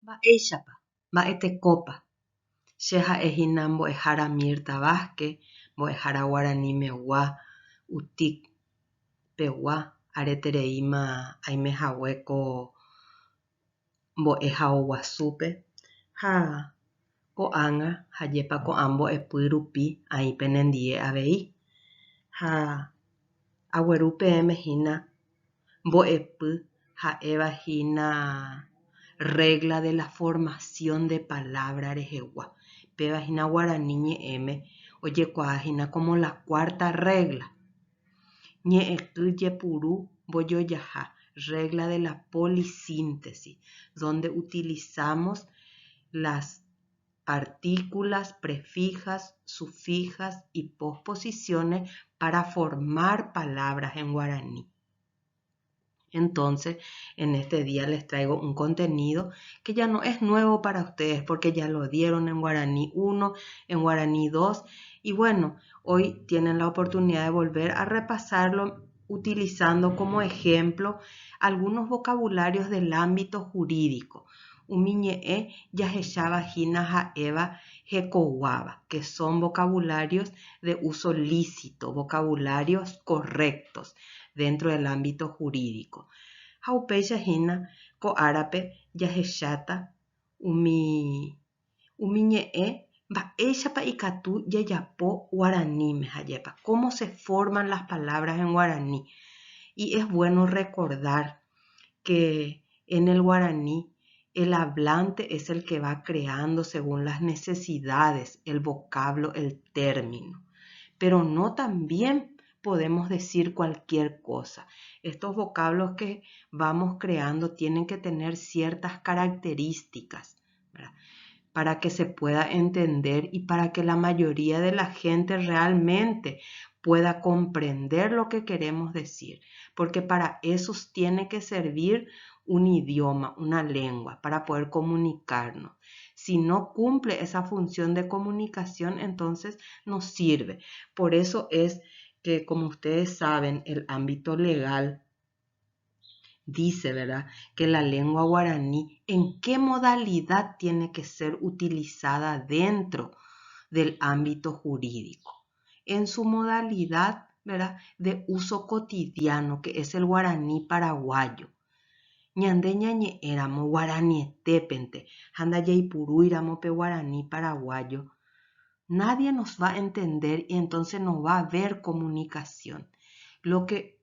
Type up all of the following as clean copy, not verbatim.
Mba'éichapa, mba'etekópa. Che ha'ehína mbo'ehára Mirta Vázquez, mbo'ehára Guarani megua, Utic pegua, aretereíma aimehaguéko mbo'ehao Guasúpe ha ko'ág̃a ha jépa ko'ã mbo'epy rupi ai penendie avei ha agueru peẽmehína mbo'epy ha'evahína regla de la formación de palabra rehegua. Pévahína Guarani ñe'ẽme ojekuaáhína como la cuarta regla. Ñe'ẽky jepuru mbojojaha, regla de la polisíntesis, donde utilizamos las partículas, prefijas, sufijas y posposiciones para formar palabras en guaraní. Entonces, en este día les traigo un contenido que ya no es nuevo para ustedes porque ya lo dieron en Guaraní 1, en Guaraní 2 y bueno, hoy tienen la oportunidad de volver a repasarlo utilizando como ejemplo algunos vocabularios del ámbito jurídico. Umiñe'ẽ jahechavahína ha'éva hekoguáva, que son vocabularios de uso lícito, vocabularios correctos dentro del ámbito jurídico. Haupéichahína ko'árape jahecháta umiñe'ẽ mba'éichapa ikatu jajapo guaraníme hajépa, cómo se forman las palabras en guaraní. Y es bueno recordar que en el guaraní el hablante es el que va creando según las necesidades el vocablo, el término, pero no también podemos decir cualquier cosa. Estos vocablos que vamos creando tienen que tener ciertas características, ¿verdad?, para que se pueda entender y para que la mayoría de la gente realmente pueda comprender lo que queremos decir, porque para eso tiene que servir un idioma, una lengua, para poder comunicarnos. Si no cumple esa función de comunicación, entonces no sirve. Por eso es que, como ustedes saben, el ámbito legal dice, ¿verdad?, que la lengua guaraní, ¿en qué modalidad tiene que ser utilizada dentro del ámbito jurídico? En su modalidad, ¿verdad?, de uso cotidiano, que es el guaraní paraguayo. Ñande ñañe'ẽramo guaraníetépente, handa jaipuruiramope guaraní paraguayo, nadie nos va a entender y entonces no va a haber comunicación. Lo que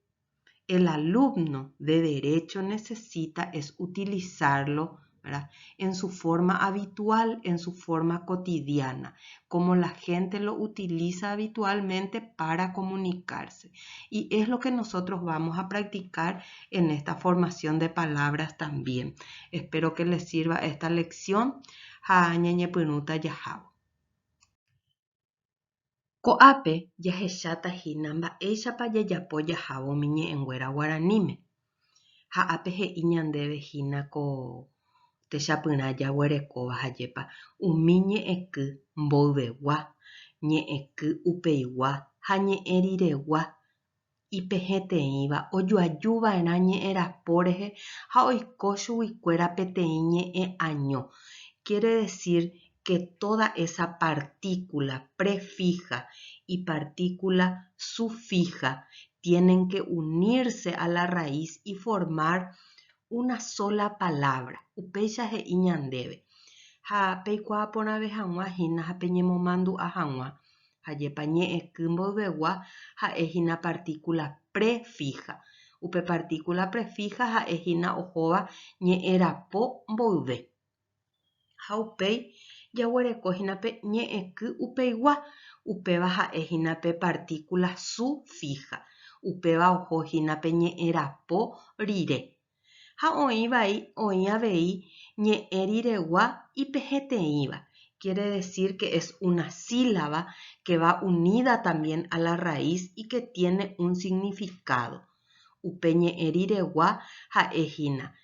el alumno de derecho necesita es utilizarlo, ¿verdad?, en su forma habitual, en su forma cotidiana, como la gente lo utiliza habitualmente para comunicarse. Y es lo que nosotros vamos a practicar en esta formación de palabras también. Espero que les sirva esta lección. Ha'añañepyrũta jahávo. Ko'ápe jahechatahína mba'éichapa jajapo jahávo omiñe'ẽnguéra guaraníme. Ha'ápe he'i ñandevehína ko techapyrã jaguerekóva hajépa umi ñe'ẽky mboyvegua, ñe'ẽky upeigua ha ñe'ẽriregua ipehetẽiva ojoajuva'erã ñe'ẽrapo rehe ha oiko chuguikuéra peteĩ ñe'ẽaño. Quiere decir que toda esa partícula prefija y partícula sufija tienen que unirse a la raíz y formar una sola palabra. Upéicha he'i ñandéve. Ha peikuaa porãve hag̃ua hína ha peñemomandu'a hag̃ua hajépa ñe'ẽky mboyvegua ha'éhína partícula prefija. Upe partícula prefija ha'éhína ohóva ñe'ẽrapo mboyve. Ha upéi jaguerekohína pe ñe'ẽky upeigua, upéva ha'éhína pe partícula sufija, upéva ohóhína pe ñe'ẽrapo rire. Ha oĩ avei ñe'ẽriregua ipehetẽiva. Quiere decir que es una sílaba que va unida también a la raíz y que tiene un significado. Upe ñe'ẽriregua ha'éhína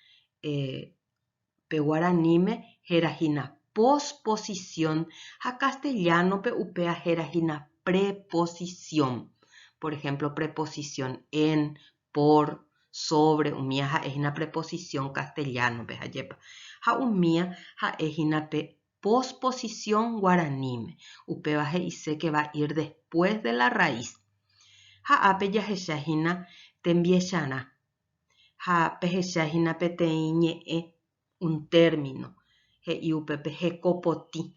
pe guaraníme hérahína posposición, ha castellano pe upéva hérahína preposición. Por ejemplo, preposición en, por, sobre, umíaha ha'éhína preposición castellano pe hajépa. Ha'umia ha'ejina pe posposición guaraníme. Upeva he'ise que va a ir después de la raíz. Ha'ape jahechahína tembiechana. Ha'ape hechahína pe teiñe'ẽ un término. He'i upépe hekopotĩ.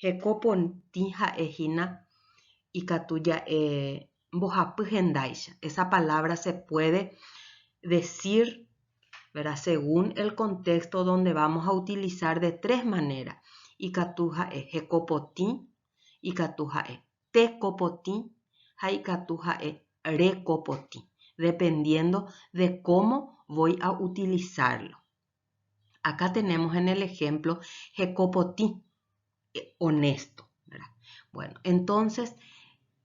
Hekopotĩ ha'ehína ikatu ja'e mbohapy hendáicha. Esa palabra se puede decir, ¿verdad?, según el contexto donde vamos a utilizar de tres maneras. Ikatu ha'e hekopotĩ, ikatu ha'e tekopotĩ, ikatu ha'e rekopotĩ, dependiendo de cómo voy a utilizarlo. Acá tenemos en el ejemplo hekopotĩ, honesto, ¿verdad? Bueno, entonces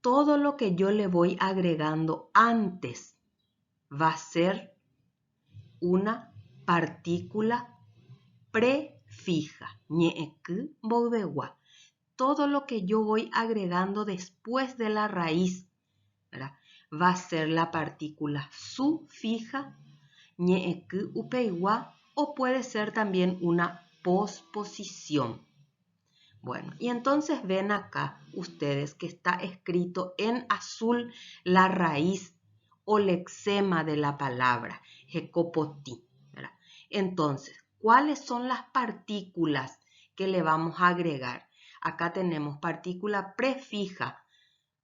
todo lo que yo le voy agregando antes va a ser una partícula prefija. Ñe'ẽky mboyvegua. Todo lo que yo voy agregando después de la raíz, ¿verdad?, va a ser la partícula sufija, ñe'ẽky upeigua, o puede ser también una posposición. Bueno, y entonces ven acá ustedes que está escrito en azul la raíz o lexema de la palabra, hekopotĩ, ¿verdad? Entonces, ¿cuáles son las partículas que le vamos a agregar? Acá tenemos partícula prefija,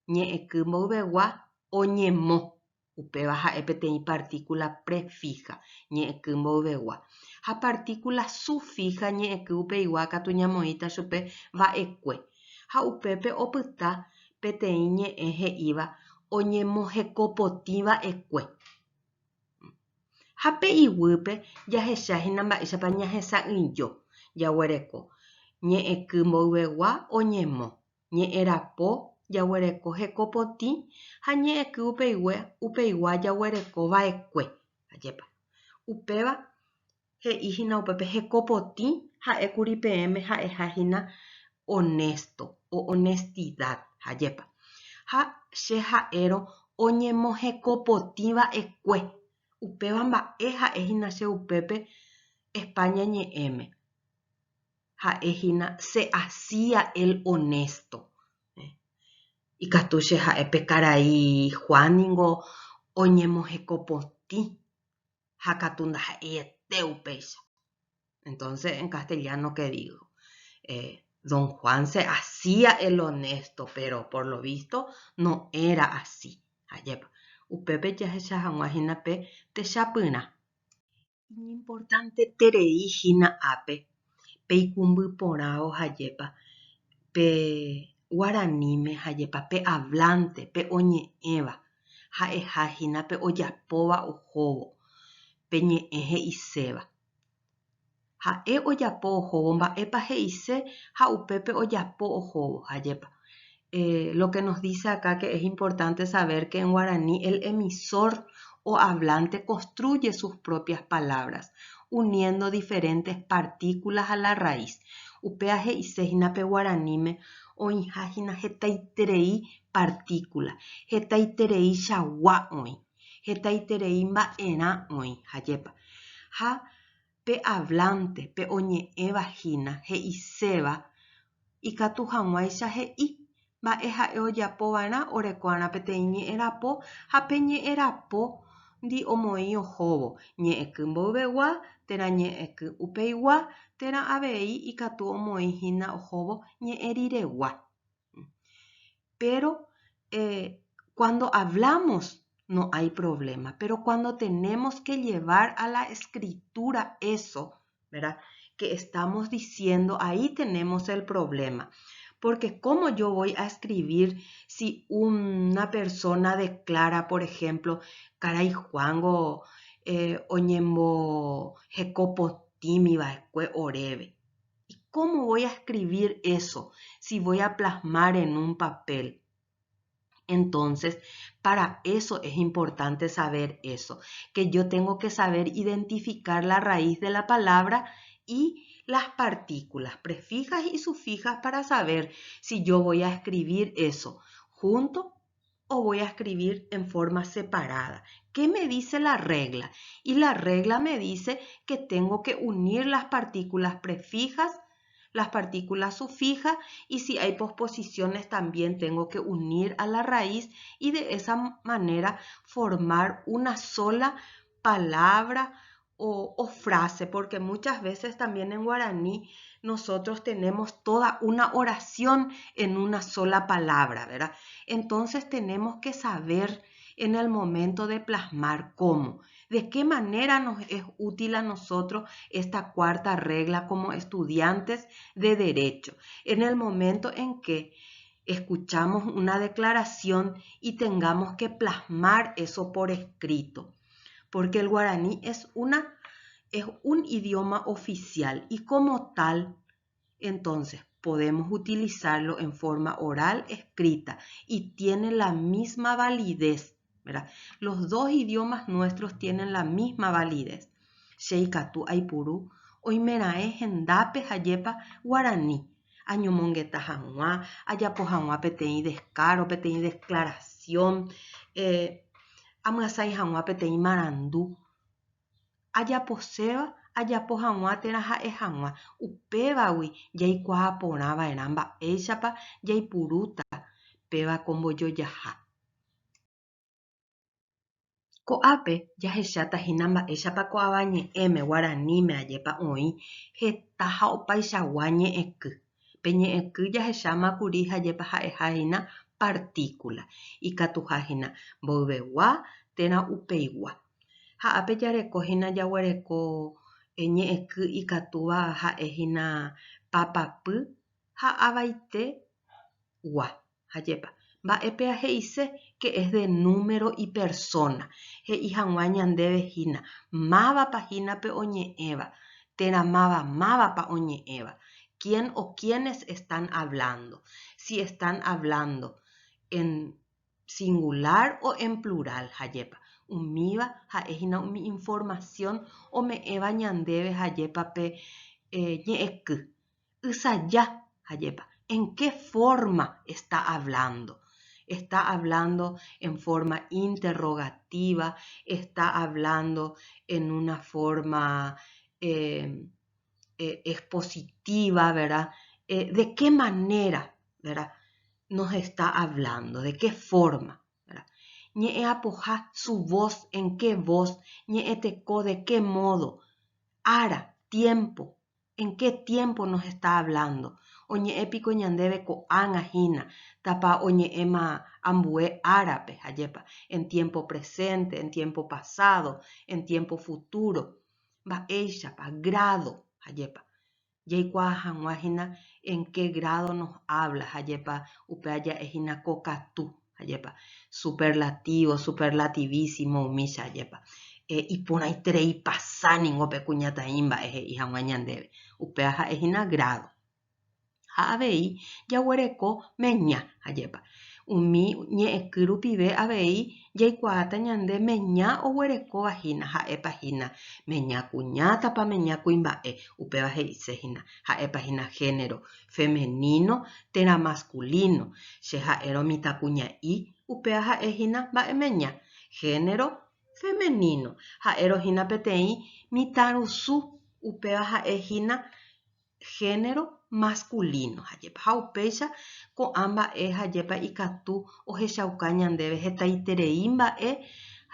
ñe'ẽky mboyvegua o ñemo. Upéva ha'e peteĩ partícula prefija, ñe'ẽky mboyvegua. Ha partícula sufija, ñe'ẽky upeigua katu ñamoĩta chupe va'ekue. Ha upépe opyta peteĩ ñe'ẽ he'íva oñemohekopotĩ va'ekue. Ha pe'ĩguýpe jahecháhína mba'éichapa ñahesa'ỹijo jaguereko. Ñe'ẽky mboyvegua oñemo. Ñe'ẽrapo jaguereko hekopotĩ ha ñe'ẽky upeigua jaguereko va'ekue. Ajépa. Upéva he'íhina upépe hekopotĩ ha'ékuri peẽme ha'eháhína honesto o honestidad. Ajépa. Ha che ha'érõ oñemohekopotĩ va'ekue. Upéva mba'e ha'éhina che upépe España ñe'ẽme. Ha'éhína se hacía el honesto. Ikatu che ha'épe karai Juaningo oñemohekopotĩ ha katu ndaha'eiete upéicha. Entonces, en castellano, ¿qué digo? Don Juan se hacía el honesto, pero por lo visto no era así. Ayepa. Upépe jahechahag̃uahína pe techapyrã. Importante tereihína ápe peikumbyporãvo hajépa pe guaraníme hajépa pe hablante pe oñe'ẽva ha'eháhína pe ojapóva ohóvo pe ñe'ẽ he'iséva. Ha'e ojapo ohóvo mba'épa he'ise ha upépe ojapo ohóvo hajépa. Lo que nos dice acá que es importante saber que en guaraní el emisor o hablante construye sus propias palabras, uniendo diferentes partículas a la raíz. Upea he'isehína pe guaraníme oĩháhína hetaiterei partícula, hetaiterei chagua oĩ, hetaiterei mba'erã oĩ hajépa. Ha pe hablante pe oñe'ẽvahína he'iséva ikatu hag̃uáicha he'i. Mba'e ha'e ojapova'erã orekuarã peteĩ ñe'ẽrapo ha pe ñe'ẽrapo ndi omoĩ ohóvo. Ñe'ẽky mboyvegua térã ñe'ẽky upeigua térã avei ikatu omoĩhína ohóvo ñe'ẽ riregua. Pero cuando hablamos no hay problema, pero cuando tenemos que llevar a la escritura eso, ¿verdad?, que estamos diciendo, ahí tenemos el problema. Porque ¿cómo yo voy a escribir si una persona declara, por ejemplo, caray Juango oñembo hekopotĩ va'ekue oreve? ¿Y cómo voy a escribir eso si voy a plasmar en un papel? Entonces, para eso es importante saber eso, que yo tengo que saber identificar la raíz de la palabra y las partículas prefijas y sufijas para saber si yo voy a escribir eso junto o voy a escribir en forma separada. ¿Qué me dice la regla? Y la regla me dice que tengo que unir las partículas prefijas, las partículas sufijas, y si hay posposiciones también tengo que unir a la raíz y de esa manera formar una sola palabra o frase, porque muchas veces también en guaraní nosotros tenemos toda una oración en una sola palabra, ¿verdad? Entonces tenemos que saber en el momento de plasmar cómo, de qué manera nos es útil a nosotros esta cuarta regla como estudiantes de derecho, en el momento en que escuchamos una declaración y tengamos que plasmar eso por escrito, porque el guaraní es un idioma oficial y como tal, entonces podemos utilizarlo en forma oral, escrita y tiene la misma validez, ¿verdad? Los dos idiomas nuestros tienen la misma validez. Sheikatu Aipuru, Oimerae Hendape Hayepa Guaraní. Añomongueta Janua, Ayapo Janua Peteí descaro, Peteí declaración, Amasai Janua Peteí marandú. Ajaposeva ajapo hag̃ua térã ha'e hag̃ua upévagui jaikuaa porãva'erã mba'éichapa jaipurúta péva ko mbojojaha. Ko'ápe jahechátahína mba'éichapa ko avañe'ẽme guaraníme ajépa oĩ heta ha opaichagua ñe'ẽky. Pe ñe'ẽky jahechámakuri ajépa ha'ehahína partícula. Ikatuháhína mboyvegua térã upeigua. Ha'ápe jarekohína jaguareko ñe'ẽky ikatúva ha'ehína papapy ha avaite gua ajépa. Mba'épea he'ise que es de número y persona. He'i hag̃ua ñandéve hína mávapahína pe oñe'ẽva, térã mávapa oñe'ẽva. ¿Quién o quiénes están hablando? Si están hablando en singular o en plural ajépa. Umíva ha'ehína umi información ome'ẽva ñandéve ajépa pe ñe'ẽky. Ysaja ajépa. ¿En qué forma está hablando? Está hablando en forma interrogativa, está hablando en una forma expositiva, ¿verdad? ¿De qué manera, ¿verdad? Nos está hablando? ¿De qué forma? ¿Verdad? Ñe'ẽ apoha su voz, ¿en qué voz? Ñe'ẽ teko, ¿de qué modo? Ara, tiempo, ¿en qué tiempo nos está hablando? Oñe'ẽ piko ñandéve ko'ág̃ahína tapa oñe'ẽma ambue árape ajépa, en tiempo presente, en tiempo pasado, en tiempo futuro. Mba'éichapa, grado ajépa. Jaikuaa hag̃uahína en qué grado nos habla ajépa upe aja'ehína kokatu ajépa. Superlativo, superlativísimo umícha ajépa. Iporãiterei pasániko pe kuñataĩ mba'e he'i hag̃ua ñandéve. Upéva ha'ehína grado. Ha avei jaguareko meña ajépa. Umi ñe'ẽky rupive avei jaikuaáta ñande meña oguerekovahína ha'épahína meña kuña tapa meña kuimba'e upéva he'isehína ha'épahína género femenino térã masculino. Che ha'érõ mitãkuña'i upéva ha'ehína mba'e meña género femenino. Ha'érohína peteĩ mitãrusu upéva ha'ehína género masculino ajépa. Ha upéicha ko'ã mba'e ajépa ikatu ohechauka ñandéve hetaiterei mba'e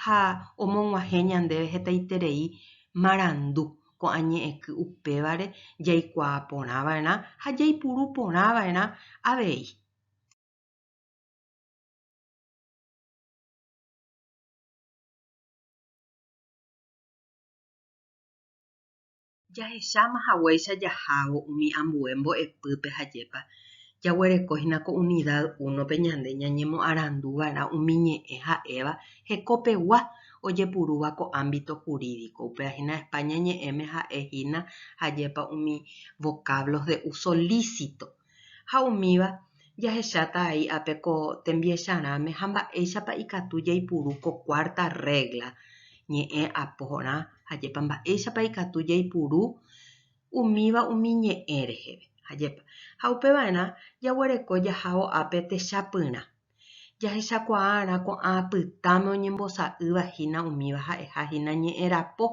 ha omog̃uahẽ ñandéve hetaiterei marandu ko'ã ñe'ẽky upévare jaikuaa porãva'erã ha jaipuru porãva'erã avei. Jahechámahaguéicha jahávo umi ambue mbo'epýpe ajépa jaguerekohína ko unidad 1 pe ñande ñañemoarandúva'erã umi ñe'ẽ ha'éva hekopegua ojepurúva ko ámbito jurídico. Upévahína España ñe'ẽme ha'ehína ajépa umi vocablos de uso lícito. Ha umíva jahecháta aí ápe ko tembiecharãme ha mba'éichapa ikatu jaipuru ko cuarta regla ñe'ẽ aporã ajépa mba'éichapa ikatu jaipuru umíva umi ñe'ẽ reheve ajépa. Ha upeva'erã jaguareko jahávo ápe techapyrã. Jahechakuaára ko'ã oñembosa'ýva umíva ha'ehahína ñe'ẽrapo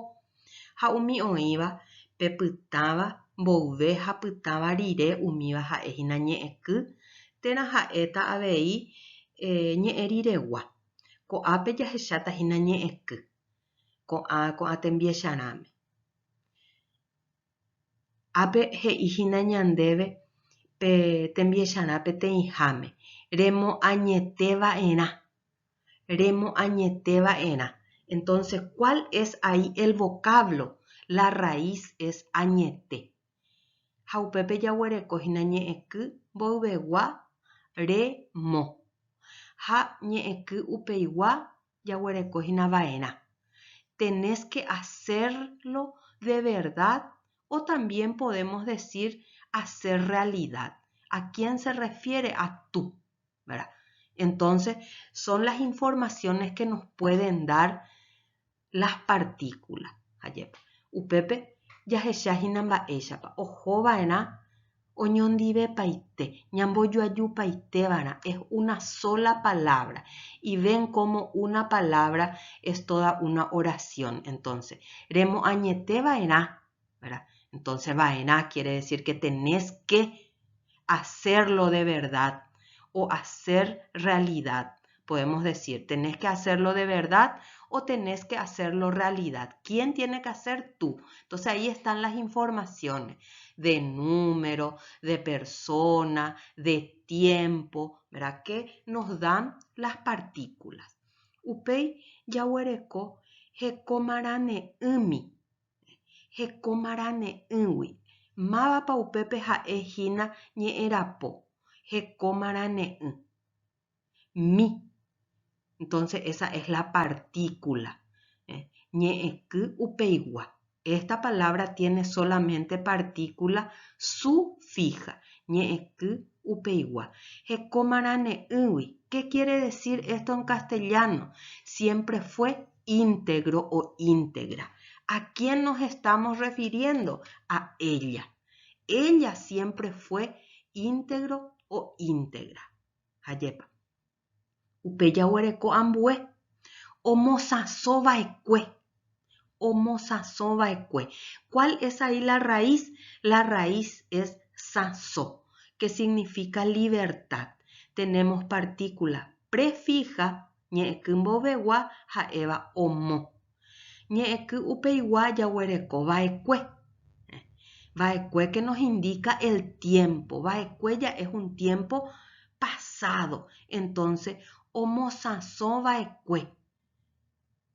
ha umi oĩva pe pytãva mbouve ha pytãva rire umíva ha'ehína ñe'ẽky térã ha'éta avei ñe'ẽ riregua. Ko'ápe jahechatahína ñe'ẽky ko'ã tembiecharãme. Ápe he'íhina ñandéve pe tembiecharã peteĩháme remoañeteva'erã. Entonces, ¿cuál es ahí el vocablo? La raíz es añete. Ha upépe jaguerekohína ñe'ẽky mboyvegua remo. Ha ñe'ẽky upeigua jaguerekohína va'erã. Tenés que hacerlo de verdad o también podemos decir hacer realidad. ¿A quién se refiere? A tú, ¿verdad? Entonces, son las informaciones que nos pueden dar las partículas. Upépe jahechahína mba'éichapa ohova'erã oñondivepaite, ñambojuajupaiteva'erã. Es una sola palabra. Y ven cómo una palabra es toda una oración. Entonces, remoañeteva'erã, ¿verdad? Entonces, va'erã quiere decir que tenés que hacerlo de verdad o hacer realidad. Podemos decir, tenés que hacerlo de verdad o tenés que hacerlo realidad. ¿Quién tiene que hacer? Tú. Entonces ahí están las informaciones de número, de persona, de tiempo, ¿verdad? Que nos dan las partículas. Upéi jaguereko hekomaraney'ỹmi. Hekomaraney'ỹgui. Mávapa upépe ha'ehína ñe'ẽrapo. Hekomaraney'ỹ. Mi. Entonces esa es la partícula. Ñe'ẽky upeigua. Esta palabra tiene solamente partícula sufija. Ñe'ẽky upeigua. Hekomaraney'ỹgui. ¿Qué quiere decir esto en castellano? Siempre fue íntegro o íntegra. ¿A quién nos estamos refiriendo? A ella. Ella siempre fue íntegro o íntegra. Ayepa. Upe jaguereko ambue. Omosãsova'ekue. ¿Cuál es ahí la raíz? La raíz es sãso, que significa libertad. Tenemos partícula prefija, ñe'ẽky mbovegua ha'éva omo. Ñe'ẽky upeigua jaguereko va'ekue. Va'ekue que nos indica el tiempo. Va'ekue ya es un tiempo pasado. Entonces, omosãsova'ekue.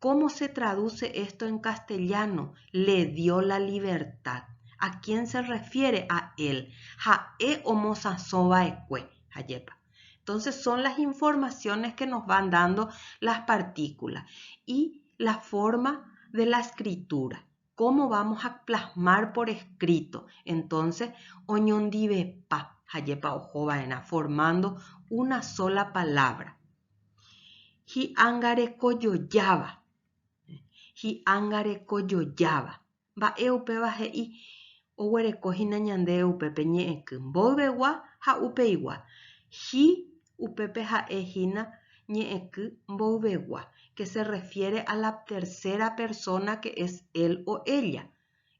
¿Cómo se traduce esto en castellano? Le dio la libertad. ¿A quién se refiere? A él. Ha'e omosãsova'ekue. Entonces son las informaciones que nos van dando las partículas y la forma de la escritura. ¿Cómo vamos a plasmar por escrito? Entonces, oñondivepa, formando una sola palabra. Hi'angarekojojáva. Hi'angarekojojáva. Mba'e upéva he'i oguerekohína ñande upépe ñe'ẽky mboyvegua ha upeigua. Hi upépe ha'ehína ñe'ẽky mboyvegua, que se refiere a la tercera persona que es él o ella.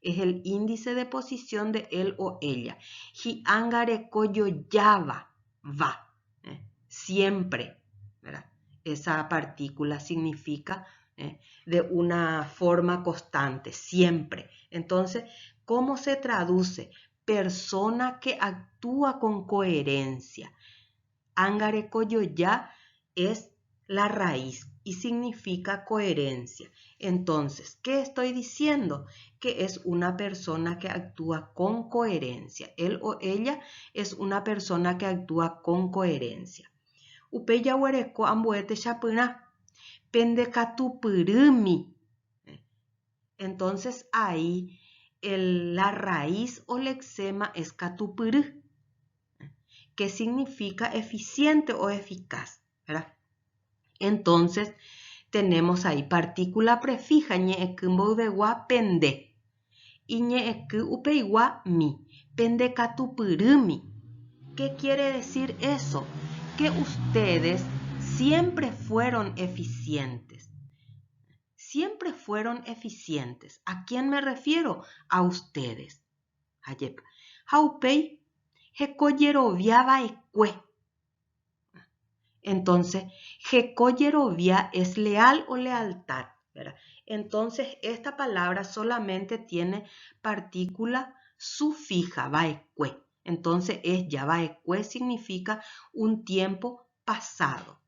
Es el índice de posición de él o ella. Hi'angarekojojáva. Va. Siempre, ¿verdad? Esa partícula significa de una forma constante, siempre. Entonces, ¿cómo se traduce? Persona que actúa con coherencia. Angarekoyoya es la raíz y significa coherencia. Entonces, ¿qué estoy diciendo? Que es una persona que actúa con coherencia. Él o ella es una persona que actúa con coherencia. Upe jaguereko ambuete chapyrã. Pendekatupyrými. Entonces ahí la raíz o lexema es katupyry, que significa eficiente o eficaz, ¿verdad? Entonces tenemos ahí partícula prefija ñe'ẽky mboyvegua pende y ñe'ẽky upeigua mi. Pendekatupyrými. ¿Qué quiere decir eso? Que ustedes siempre fueron eficientes. Siempre fueron eficientes. ¿A quién me refiero? A ustedes. Ayepa. Haupei hekoyerovia baekue. Entonces, hekoyerovia es leal o lealtad, ¿verdad? Entonces, esta palabra solamente tiene partícula sufija, baekue. Entonces, ya baekue significa un tiempo pasado.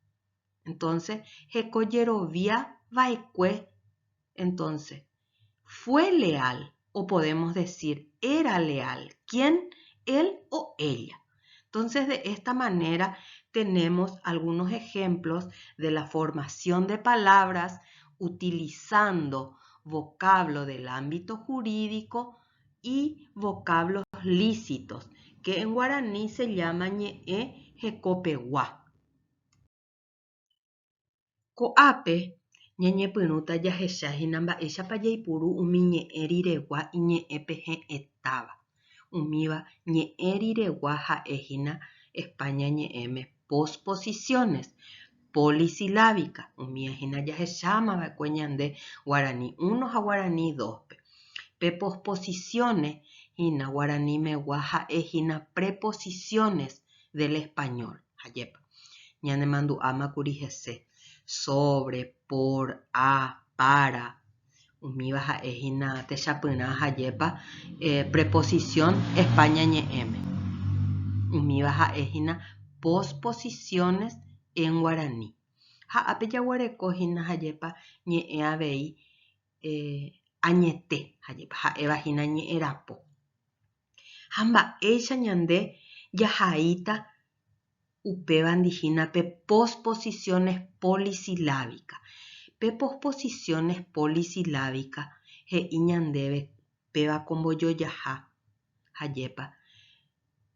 Entonces, hekoyerovia baekue. Entonces, fue leal, o podemos decir, era leal. ¿Quién? Él o ella. Entonces, de esta manera tenemos algunos ejemplos de la formación de palabras utilizando vocablo del ámbito jurídico y vocablos lícitos, que en guaraní se llama ñe'e hekopeguá. Ko'ápe ñañepyrũta jahechahína mba'éichapa jaipuru umi ñe'ẽ riregua iñe'ẽpe he'ẽtáva. Umíva ñe'ẽ riregua ha'éhina España ñe'ẽme posposiciones polisilábica. Umíahína jahechámava'ekue ñande Guaraní 1 ha Guaraní 2. Pe posposiciones hína Guaraní megua ha'éhina preposiciones del español. Ayepa. Ñanemandu'ámakuri hese. Sobre, por, a, para. Umíva ha'éhina techapyrã hajepa preposición España ñe'ẽme. Umíva ha'éhina posposiciones en guaraní. Ha'ápe jaguarekohína hajepa ñe'ẽ avei añete hajepa ha'évahína ñe'ẽrapo. Ha mba'éicha ñande jahaíta upéva ndihína pe posposiciones polisilábicas. Pe posposiciones polisilábicas he'i ñandéve péva kombojojaha hajepa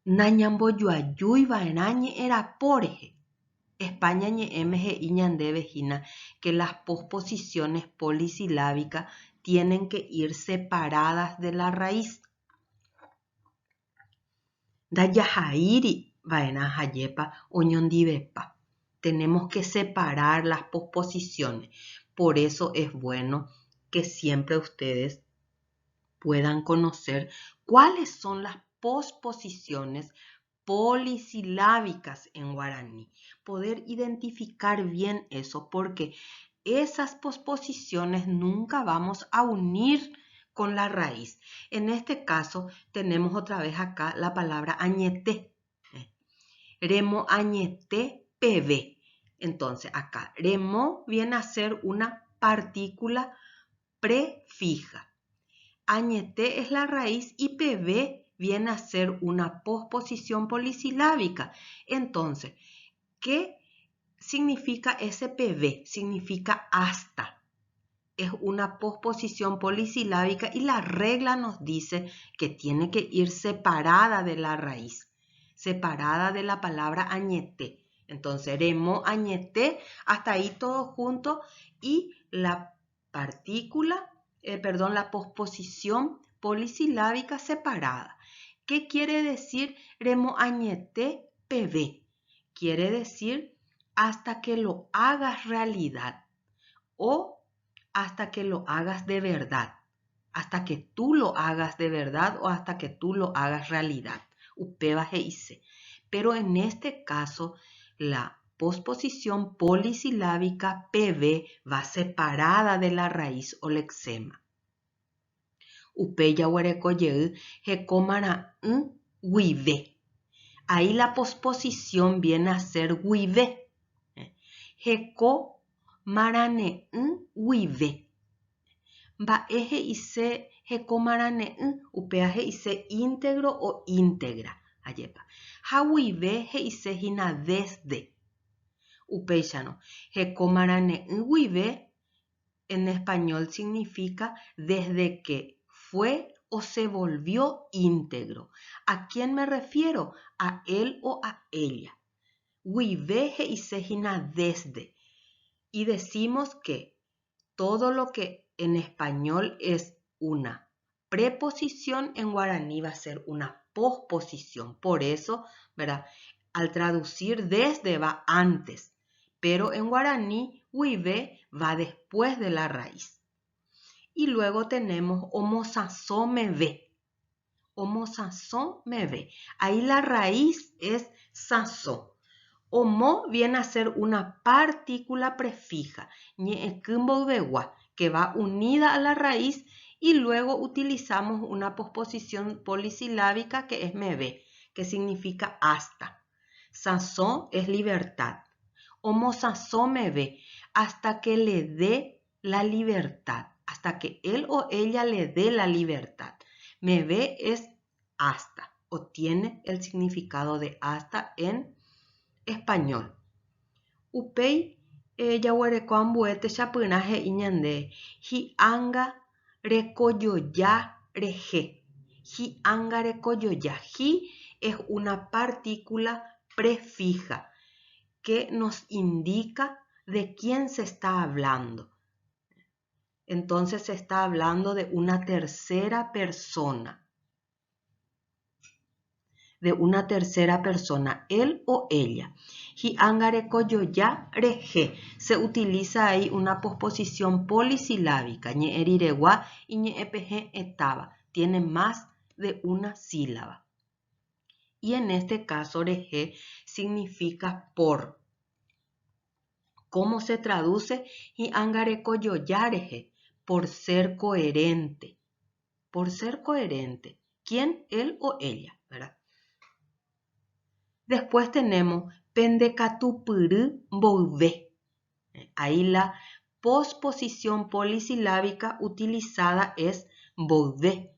nañambojoajúiva'erã ñe'ẽrapo rehe. España ñe'ẽme he'i ñandéve hína que las posposiciones polisilábicas tienen que ir separadas de la raíz. Ndajahaíri va'erã hajepa oñondivepa. Tenemos que separar las posposiciones. Por eso es bueno que siempre ustedes puedan conocer cuáles son las posposiciones polisilábicas en guaraní. Poder identificar bien eso, porque esas posposiciones nunca vamos a unir con la raíz. En este caso, tenemos otra vez acá la palabra añete. Remo añete PV. Entonces, acá, remo viene a ser una partícula prefija. Añete es la raíz y PV viene a ser una posposición polisilábica. Entonces, ¿qué significa ese PV? Significa hasta. Es una posposición polisilábica y la regla nos dice que tiene que ir separada de la raíz, separada de la palabra añete. Entonces, remo añete, hasta ahí todo junto, y la partícula, la posposición polisilábica separada. ¿Qué quiere decir remo añete PV? Quiere decir hasta que lo hagas realidad o hasta que lo hagas de verdad, hasta que tú lo hagas de verdad o hasta que tú lo hagas realidad. Upeva heise. Pero en este caso, la posposición polisilábica PV va separada de la raíz o lexema. Upeya huerekoyeu hekomara'ỹ guive. Ahí la posposición viene a ser guive. Heko marane'ỹ guive. Mba'e he'ise hekomarane'ỹ, upea he'ise íntegro o íntegra. Ayepa. Ha guive he'ise hína desde. Upéichano. Hekomarane'ỹ guive en español significa desde que fue o se volvió íntegro. ¿A quién me refiero? A él o a ella. Guive he'ise hína desde. Y decimos que todo lo que en español es una preposición, en guaraní va a ser una posposición. Por eso, ¿verdad? Al traducir desde va antes, pero en guaraní huive va después de la raíz. Y luego tenemos omosasó me ve. Omosasó me ve. Ahí la raíz es sasó. Omo viene a ser una partícula prefija, que va unida a la raíz, y luego utilizamos una posposición polisilábica que es me ve, que significa hasta. Sasó es libertad. Omosasó me ve, hasta que le dé la libertad, hasta que él o ella le dé la libertad. Me ve es hasta, o tiene el significado de hasta en español. Upei yaguarekoan mbuete chapyna iñande hi'anga rekojoja reje. Hi'anga rekojoja. Hi es una partícula prefija que nos indica de quién se está hablando. Entonces se está hablando de una tercera persona. De una tercera persona, él o ella. Hi'angare koyoya reje. Se utiliza ahí una posposición polisilábica. Ñe'eriregua y ñe'epeje etaba. Tiene más de una sílaba. Y en este caso, reje significa por. ¿Cómo se traduce? Hi'angare koyoya reje. Por ser coherente. Por ser coherente. ¿Quién? Él o ella, ¿verdad? Después tenemos pendekatupyry mboyve. Ahí la posposición polisilábica utilizada es mboyve.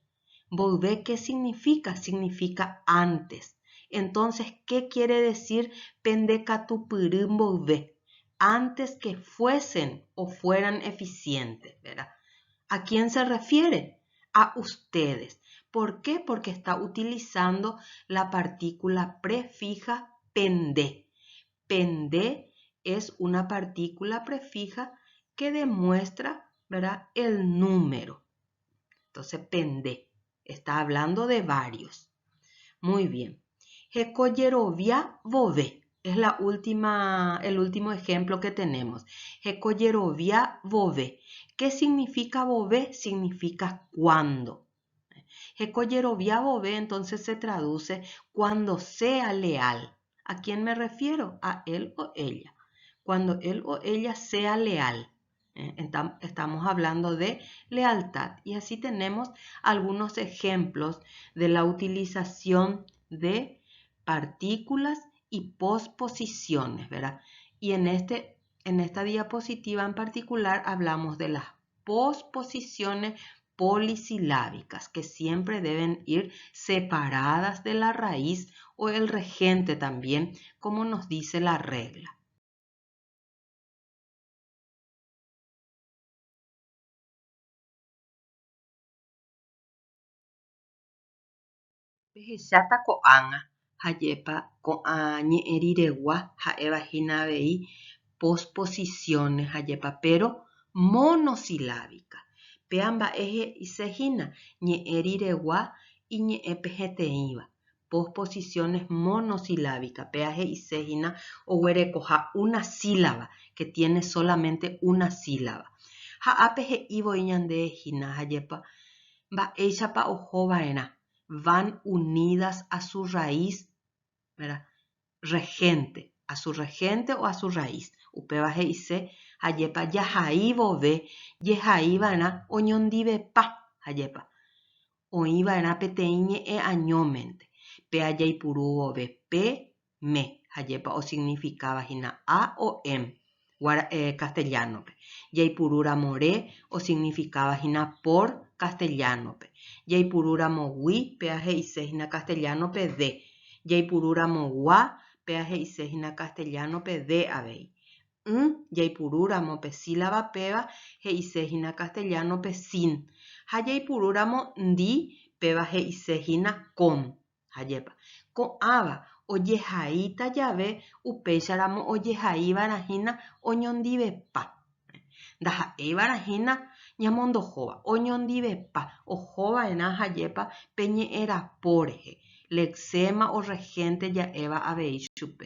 Mboyve, ¿qué significa? Significa antes. Entonces, ¿qué quiere decir pendekatupyry mboyve? Antes que fuesen o fueran eficientes, ¿verdad? ¿A quién se refiere? A ustedes. ¿Por qué? Porque está utilizando la partícula prefija pende. Pende es una partícula prefija que demuestra, ¿verdad?, el número. Entonces, pende. Está hablando de varios. Muy bien. Hekoyerovia vove. Es el último ejemplo que tenemos. Hekoyerovia vove. ¿Qué significa vove? Significa cuando. Hekoyerovia vove entonces se traduce cuando sea leal. ¿A quién me refiero? A él o ella. Cuando él o ella sea leal. Estamos hablando de lealtad. Y así tenemos algunos ejemplos de la utilización de partículas y posposiciones, ¿verdad? Y en esta diapositiva en particular hablamos de las posposiciones polisilábicas, que siempre deben ir separadas de la raíz o el regente también, como nos dice la regla. Pehechata ko'ág̃a hajepa ko'ã ñe'ẽriregua ha'evahína avei posposiciones hajepa, pero monosilábica. Péa mba'e he'isehína ñe'ẽriregua y ñe'ẽpeheteĩva. Posposiciones monosilábicas. Péa he'isehína oguerekoha una sílaba, que tiene solamente una sílaba. Ha'ápe he'ívoi ñandehína hajepa mba'éichapa ohova'erã. Van unidas a su raíz, ¿verdad? Regente, a su regente o a su raíz. Upéva he'ise hajepa jahai vove, jehaiva'erã oñondivepa hajepa. Oĩva'erã peteĩ ñe'ẽañómente. Péa jaipuru vove pe, me hajepa o significavahína a o em castellanope. Jaipurúramo re o significavahína por castellanope. Jaipurúramo gui péa he'isehína castellanope de. Jaipurúramo gua péa he'isehína castellanope de avei. Jaipurúramo pe sílaba péva he'isehína castellanope sin. Ha jaipurúramo ndi péva he'isehína con hajepa. Ko'ãva ojehaíta jave upéicharamo ojehaívarahína oñondivepa. Ndaha'éivarahína ñamondohóva. Oñondivepa. Ohova'erã hajepa pe ñe'ẽrapo rehe. Lexema o regente ja'éva avei chupe.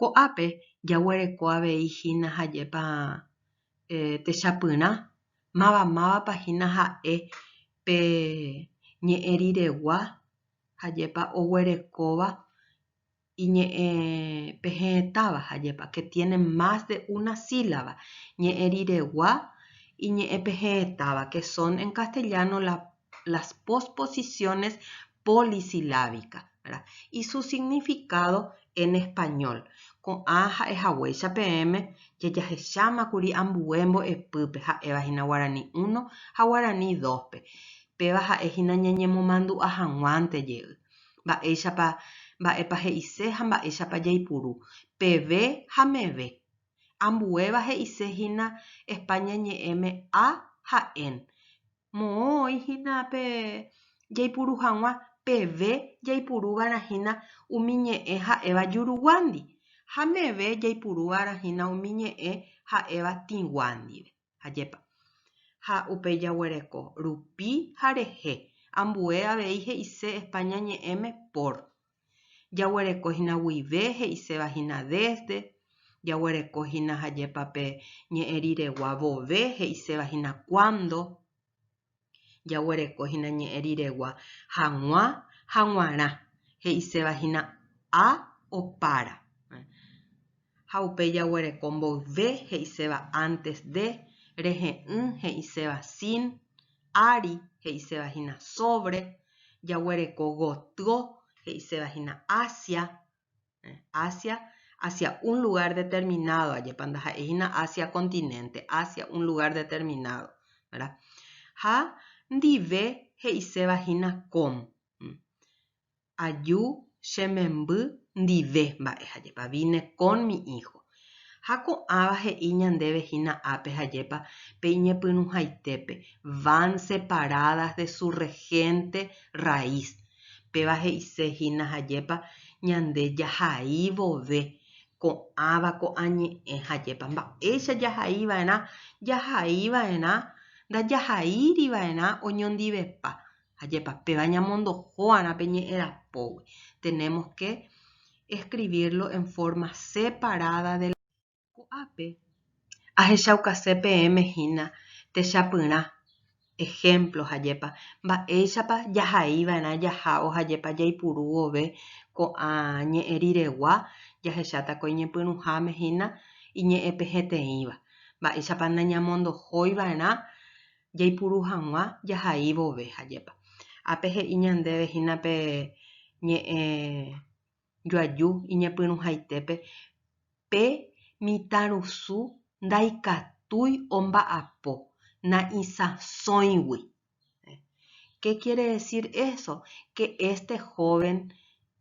Ko'ápe jaguereko avei hína hajépa techapyrã mávapahína ha'e pe ñe'ẽ riregua hajépa oguerekóva iñe'ẽ pehetãva hajépa que tiene más de una sílaba, ñe'ẽ riregua y ñe'ẽ pehetãva, que son en castellano las posposiciones polisilábicas, ¿verdad? Y su significado en español. Con a ha'ehaguéicha peẽme jajahechámakuri ambue mbo'epýpe ha'evahína Guarani 1 ha Guarani 2 pe. Péva ha'ehína ñañemomandu'a hag̃uánte jey. Mba'épa he'ise ha mba'éichapa jaipuru. Peve ha meve. Ambuéva he'isehína España ñe'ẽme a ha en. Moõihína pe jaipuru hag̃ua, peve jaipuruvarahína umi ñe'ẽ ha'éva Juruguandi. Ha meve jaipuruvarahína umi ñe'ẽ ha'éva Tĩguandive. Ajépa. Ha upe jaguereko rupi ha rehe. Ambue avei he'ise España ñe'ẽme por. Jaguerekohína guive he'isevahína desde. Jaguerekohína hajépa pe ñe'ẽ riregua vove he'isevahína cuando. Jaguerekohína ñe'ẽ riregua hag̃ua ha g̃uarã he'isevahína a o para. Ha upe jaguereko mboyve he'iseva antes de, rehe'ỹ he'iseva sin, ari he'isevahína sobre, jaguereko gotyo he'isevahína hacia un lugar determinado, ajépa ndaha'éhína hacia continente, hacia un lugar determinado, ¿verdad? Ha ndive he'isevahína con. Aju chememby ndive mba'e hajépa, vine con mi hijo. Ha ko'ãva he'i ñandevehína ápe hajépa pe iñepyrũhaitépe, van separadas de su regente raíz. Péva he'isehína hajépa ñande jahai vove ko'ãva ko'ãñe'ẽ hajépa mba'éicha jahaiva'erã ndajahairiva'erã oñondivepa hajépa péva ñamondoho'arã pe ñe'ẽ rapógui. Tenemos que escribirlo en forma separada de la ko'ápe ahechaukase peẽme hína techapyrã ejemplos hajépa mba'éichapa jahaiva'erã jahá'o hajépa jaipuru vove ko'ã ñe'ẽ riregua jahecháta oñepyrũháme hína iñe'ẽ peheteĩva. Mba'éichapa nañamondohoiva'erã jaipuru hag̃ua jahai vove hajépa. Ápe he'i ñandéve hína pe ñe'ẽ joaju iñepyrũhaitépe pe mitãrusu ndaikatúi omba'apo na'isãsõigui. ¿Qué quiere decir eso? Que este joven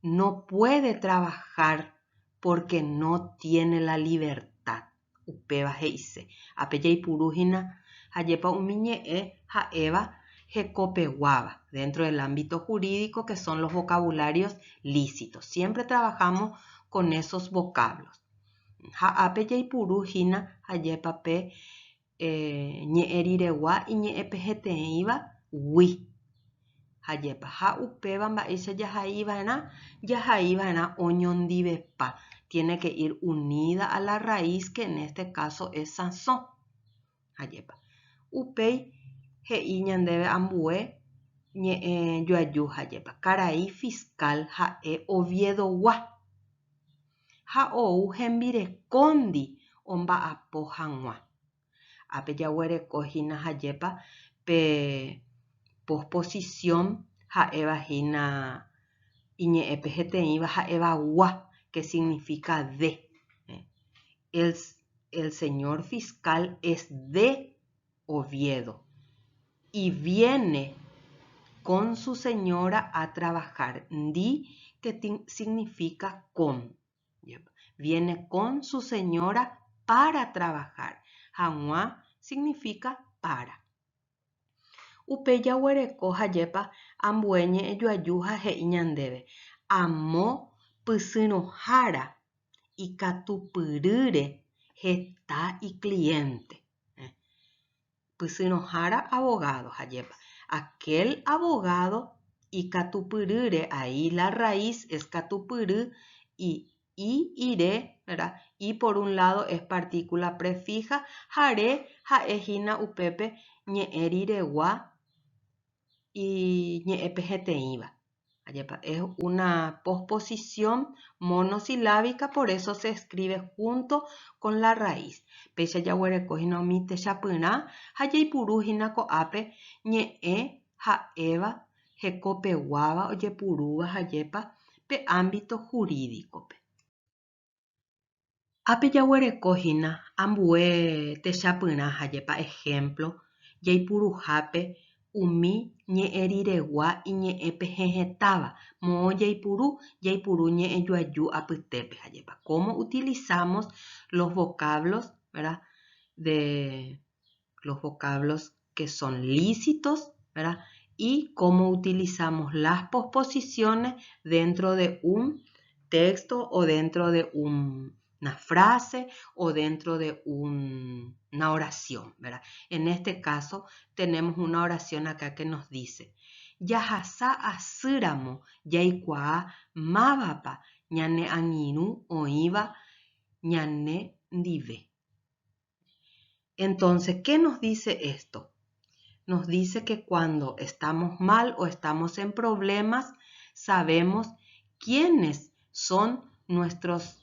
no puede trabajar porque no tiene la libertad. Upéva he'ise. Ápe jaipuruhína hajépa umi ñe'ẽ ha'éva hekopeguáva dentro del ámbito jurídico, que son los vocabularios lícitos. Siempre trabajamos con esos vocablos. Ha'ápe jaipuruhína hajépa pe ñe'ẽ riregua y ñe'ẽ peheteĩva gui. Hajépa ha upéva mba'éicha jahaiva'erã oñondivepa. Tiene que ir unida a la raíz, que en este caso es sãsõ. Hajépa. Upéi he'i ñandéve ambue ñe'ẽ joaju hajépa. Karai fiscal ha'e Oviedogua. Ha ou hembirekóndi omba'apo hag̃ua. Ápe jaguerekohína hajépa pe posposición ha'evahína iñe'ẽ peheteĩva ha'evagua, que significa de. El señor fiscal es de Oviedo y viene con su señora a trabajar. Ndi, que significa con. Viene con su señora para trabajar. Hag̃ua significa para. Upe jaguereko hajépa ambue ñe'ẽ joaju ha he'i ñandéve. Amo pysyrohára ikatupyrýre heta y cliente. Pysyrohára abogado hajépa. Aquel abogado ikatupyrýre, ahí la raíz es katupyry y y iré, ¿verdad? Y por un lado es partícula prefija, haré, jaejina upepe, ñe'eriregua y ñe'epejeteiva. Es una posposición monosilábica, por eso se escribe junto con la raíz. Pecha yaguarekojina omite chapyrã, jajeipurúhina ko'ápe ñe'ẽ ha'éva hekopeguáva ojepurúva jajepa pe ámbito jurídicope. Ápe jaguerekóhina ambue techapyrã jajepa ejemplo jaipuruhápe umi ñe'ẽriregua iñe'ẽpehehetãva moõ jaipuru ñe'ẽjuaju apytépe jajepa. ¿Cómo utilizamos los vocablos, ¿verdad? Los vocablos que son lícitos, ¿verdad? Y cómo utilizamos las posposiciones dentro de un texto o dentro de una frase o dentro de una oración, ¿verdad? En este caso tenemos una oración acá que nos dice: Yahasa asíramo yaikuaa mávapa ñane añirũ oĩva ñane ndive. Entonces, ¿qué nos dice esto? Nos dice que cuando estamos mal o estamos en problemas, sabemos quiénes son nuestros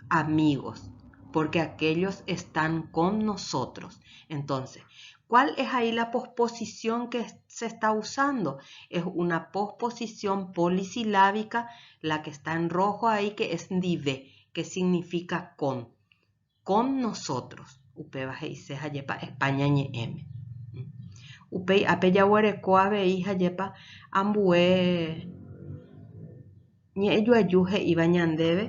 amigos, porque aquellos están con nosotros. Entonces, ¿cuál es ahí la posposición que se está usando? Es una posposición polisilábica, la que está en rojo ahí, que es ndive, que significa con nosotros. Upeva heise hayepa España ñe'ẽme. Upéi ápe jaguareko avei hajepa ambue ñe'ẽjuaju he'íva ñandéve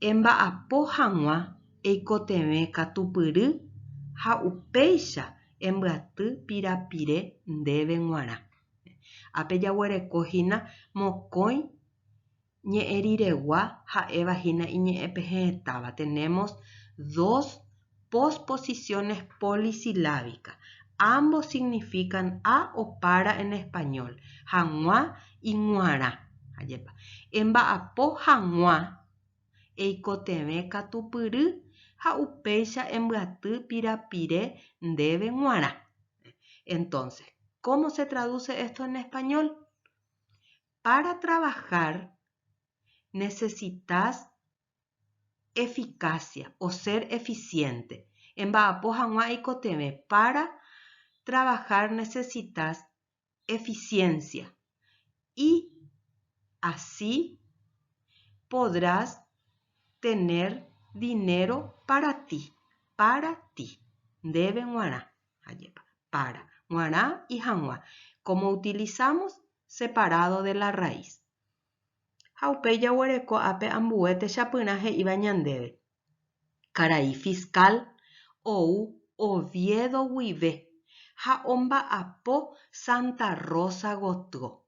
emba'apo hag̃ua eikotevẽ katupyry ha upéicha embyaty pirapire ndéve g̃uarã. Ápe jaguerekohína mokõi ñe'ẽriregua ha'évahína iñe'ẽpehe'ẽtáva. Tenemos dos posposiciones polisilábicas. Ambos significan a o para en español. Hag̃ua y g̃uarã. Emba'apo hag̃ua eikotevẽ katupyry ha upéicha embyaty pirapire ndéve g̃uarã. Entonces, ¿cómo se traduce esto en español? Para trabajar necesitas eficacia o ser eficiente. Emba'apo hag̃ua eikotevẽ. Para trabajar necesitas eficiencia y así podrás tener dinero para ti. Ndéve g̃uarã. Para. G̃uarã y hag̃ua. ¿Cómo utilizamos? Separado de la raíz. Ha upéi jaguareko ápe ambue techapyrã he'íva ñandéve. Karai fiscal ou Oviedo guive ha omba'apo Santa Rosa gotyo.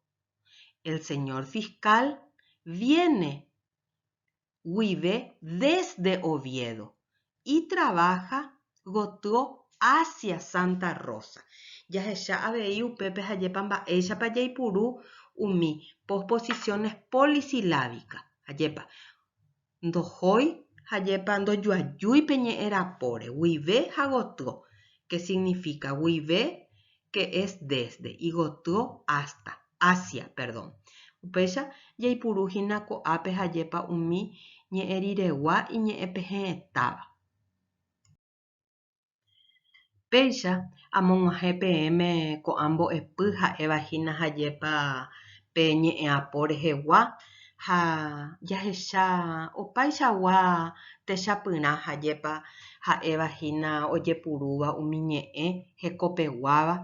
El señor fiscal viene guive desde Oviedo y trabaja gotyo hacia Santa Rosa. Jahecha avei upépe hajepa mba'éichapa jaipuru umi posposiciones polisilábicas. Hajepa ndohói hajepa ndojuajúipe ñe'ẽrapóre. Guive ha gotyo, que significa guive, que es desde, y gotyo hasta, hacia, perdón. Upéicha jaipurúhína ko'ápe hajepa umi ñe'ẽriregua y ñe'ẽpehe'ẽtáva. Péicha amog̃uahẽ peẽme ko'ã mbo'epy ha'évahína hajepa pe ñe'ẽapo rehegua ha jahecha opaichagua techapyrã hajepa ha'évahína ojepurúva umi ñe'ẽ hekopeguáva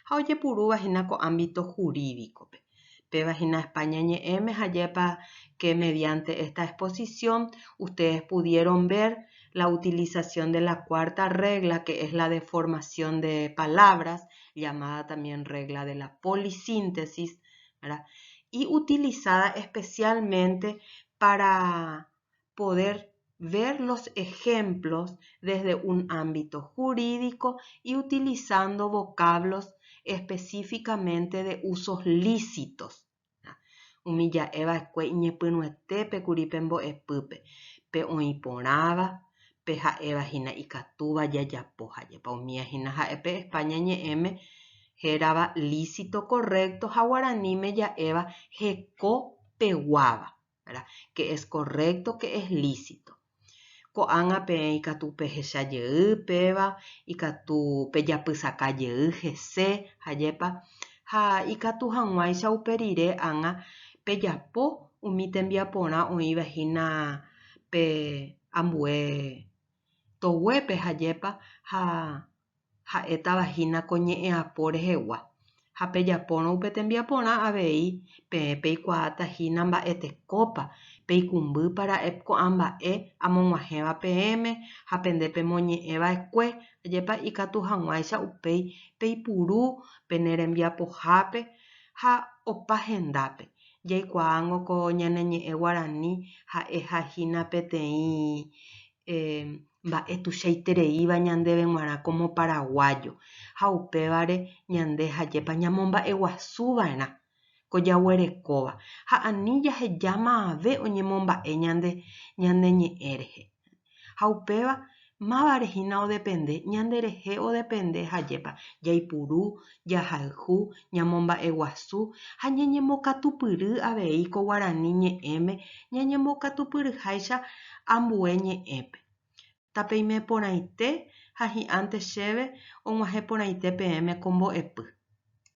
ha ojepurúvahína ámbito jurídicope. Pevahína España ñe'ẽme hajepa que mediante esta exposición ustedes pudieron ver la utilización de la cuarta regla, que es la de formación de palabras, llamada también regla de la polisíntesis, ¿verdad? Y utilizada especialmente para poder ver los ejemplos desde un ámbito jurídico y utilizando vocablos específicamente de usos lícitos. umi ja'eva'ekue iñepyrũetépe kuri pembo'epýpe pe oĩ porãva pe ha'evahína ikatúva jajapo hajépa umíahína ha'e pe España ñe'ẽme hérava lícito correcto ha guaraníme ja'éva heko peguáva, ¿verdad? Que es correcto, que es lícito. Ko'ág̃a peẽ ikatu pehechajeyýpeva, ikatu pejapysakajey hese hajépa ha ikatu hag̃uáicha upe rire ág̃a pejapo umi tembiaporã oĩvahína pe ambue toguépe hajépa ha ha'etavahína ko ñe'ẽ apo rehegua. Ha pejapórõ upe tembiaporã avei peẽ peikuaatahína mba'etekópa peikumbýpara'e ko'ã mba'e amog̃uahẽva peẽme ha pende pemoñe'ẽva'ekue ajépa ikatu hag̃uáicha upéi peipuru pene rembiapohápe ha opa hendápe. Jaikuaángo ko ñane ñe'ẽ Guarani ha'ehahína peteĩ mba'e tuichaitereíva ñandéve g̃uarã como paraguayo ha upévare ñande hajépa ñamomba'eguasuva'erã ko jaguerekóva ha ani jahejáma ave oñemomba'e ñande ñe'ẽ rehe ha upéva mávarehína odepende ñanderehe odepende hajépa jaipuru jahayhu ñamomba'eguasu ha ñañembokatupyry avei ko Guarani ñe'ẽme ñañembokatupyryháicha ambue ñe'ẽpe. Tapeime porãite ha hi'ãnte chéve og̃uahẽ porãite peẽme ko mbo'epy.